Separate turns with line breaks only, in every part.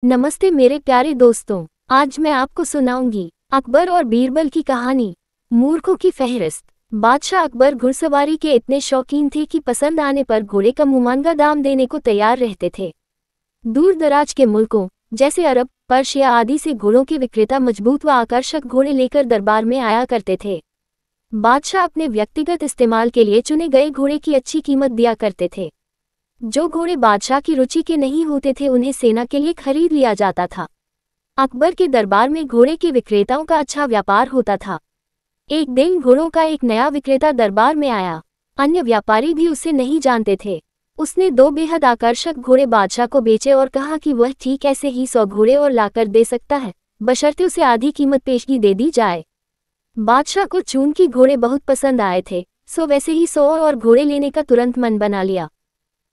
नमस्ते मेरे प्यारे दोस्तों, आज मैं आपको सुनाऊंगी अकबर और बीरबल की कहानी। मूर्खों की फहरिस्त। बादशाह अकबर घुड़सवारी के इतने शौकीन थे कि पसंद आने पर घोड़े का मुमानगा दाम देने को तैयार रहते थे। दूर दराज के मुल्कों जैसे अरब, पर्शिया आदि से घोड़ों के विक्रेता मजबूत व आकर्षक घोड़े लेकर दरबार में आया करते थे। बादशाह अपने व्यक्तिगत इस्तेमाल के लिए चुने गए घोड़े की अच्छी कीमत दिया करते थे। जो घोड़े बादशाह की रुचि के नहीं होते थे उन्हें सेना के लिए खरीद लिया जाता था। अकबर के दरबार में घोड़े के विक्रेताओं का अच्छा व्यापार होता था। एक दिन घोड़ों का एक नया विक्रेता दरबार में आया। अन्य व्यापारी भी उसे नहीं जानते थे। उसने 2 बेहद आकर्षक घोड़े बादशाह को बेचे और कहा कि वह ठीक ऐसे ही 100 घोड़े और लाकर दे सकता है, बशर्ते उसे आधी कीमत पेशगी दे दी जाए। बादशाह को चूंकि घोड़े बहुत पसंद आए थे, सो वैसे ही 100 और घोड़े लेने का तुरंत मन बना लिया।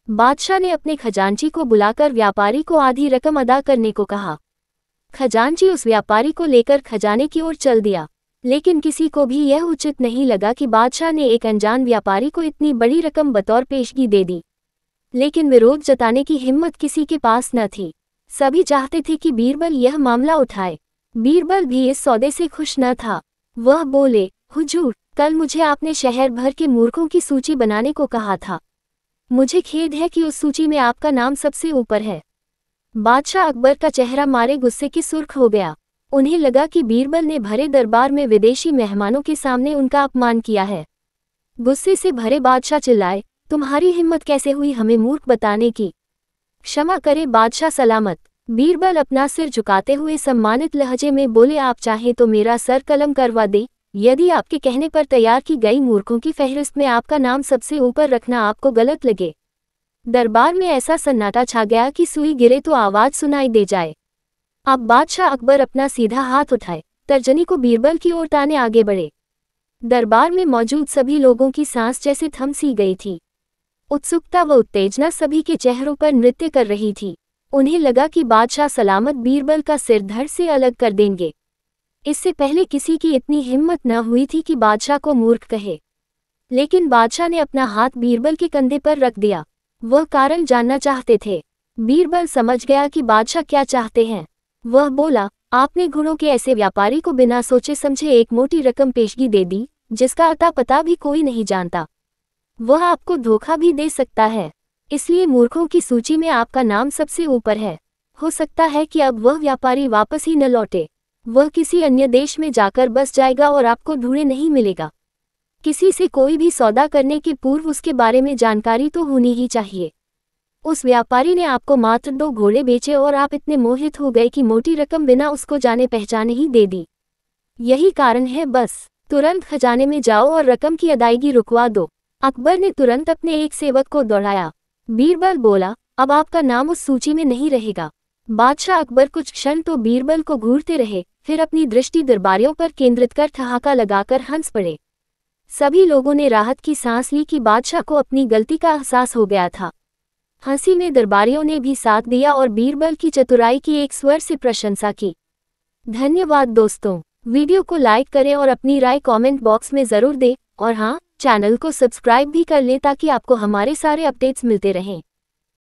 बादशाह ने अपने खजांची को बुलाकर व्यापारी को आधी रकम अदा करने को कहा। खजांची उस व्यापारी को लेकर खजाने की ओर चल दिया, लेकिन किसी को भी यह उचित नहीं लगा कि बादशाह ने एक अनजान व्यापारी को इतनी बड़ी रकम बतौर पेशगी दे दी। लेकिन विरोध जताने की हिम्मत किसी के पास न थी। सभी चाहते थे कि बीरबल यह मामला उठाए। बीरबल भी इस सौदे से खुश न था। वह बोले, हुजूर, कल मुझे आपने शहर भर के मूर्खों की सूची बनाने को कहा था। मुझे खेद है कि उस सूची में आपका नाम सबसे ऊपर है। बादशाह अकबर का चेहरा मारे गुस्से की सुर्ख हो गया। उन्हें लगा कि बीरबल ने भरे दरबार में विदेशी मेहमानों के सामने उनका अपमान किया है। गुस्से से भरे बादशाह चिल्लाए, तुम्हारी हिम्मत कैसे हुई हमें मूर्ख बताने की? क्षमा करे बादशाह सलामत। बीरबल अपना सिर झुकाते हुए सम्मानित लहजे में बोले, आप चाहें तो मेरा सर कलम करवा दे, यदि आपके कहने पर तैयार की गई मूर्खों की फहरिस्त में आपका नाम सबसे ऊपर रखना आपको गलत लगे। दरबार में ऐसा सन्नाटा छा गया कि सुई गिरे तो आवाज सुनाई दे जाए। अब बादशाह अकबर अपना सीधा हाथ उठाए, तर्जनी को बीरबल की ओर ताने आगे बढ़े। दरबार में मौजूद सभी लोगों की सांस जैसे थम सी गई थी। उत्सुकता व उत्तेजना सभी के चेहरों पर नृत्य कर रही थी। उन्हें लगा कि बादशाह सलामत बीरबल का सिर धड़ से अलग कर देंगे। इससे पहले किसी की इतनी हिम्मत न हुई थी कि बादशाह को मूर्ख कहे। लेकिन बादशाह ने अपना हाथ बीरबल के कंधे पर रख दिया। वह कारण जानना चाहते थे। बीरबल समझ गया कि बादशाह क्या चाहते हैं। वह बोला, आपने घोड़ों के ऐसे व्यापारी को बिना सोचे समझे एक मोटी रकम पेशगी दे दी, जिसका अता पता भी कोई नहीं जानता। वह आपको धोखा भी दे सकता है, इसलिए मूर्खों की सूची में आपका नाम सबसे ऊपर है। हो सकता है कि अब वह व्यापारी वापस ही न लौटे। वह किसी अन्य देश में जाकर बस जाएगा और आपको ढूंढे नहीं मिलेगा। किसी से कोई भी सौदा करने के पूर्व उसके बारे में जानकारी तो होनी ही चाहिए। उस व्यापारी ने आपको मात्र 2 घोड़े बेचे और आप इतने मोहित हो गए कि मोटी रकम बिना उसको जाने पहचाने ही दे दी। यही कारण है, बस तुरंत खजाने में जाओ और रकम की अदायगी रुकवा दो। अकबर ने तुरंत अपने एक सेवक को दौड़ाया। बीरबल बोला, अब आपका नाम उस सूची में नहीं रहेगा। बादशाह अकबर कुछ क्षण तो बीरबल को घूरते रहे, फिर अपनी दृष्टि दरबारियों पर केंद्रित कर ठहाका लगाकर हंस पड़े। सभी लोगों ने राहत की सांस ली कि बादशाह को अपनी गलती का एहसास हो गया था। हंसी में दरबारियों ने भी साथ दिया और बीरबल की चतुराई की एक स्वर से प्रशंसा की। धन्यवाद दोस्तों। वीडियो को लाइक करें और अपनी राय कमेंट बॉक्स में ज़रूर दें, और हाँ, चैनल को सब्सक्राइब भी कर लें ताकि आपको हमारे सारे अपडेट्स मिलते रहें।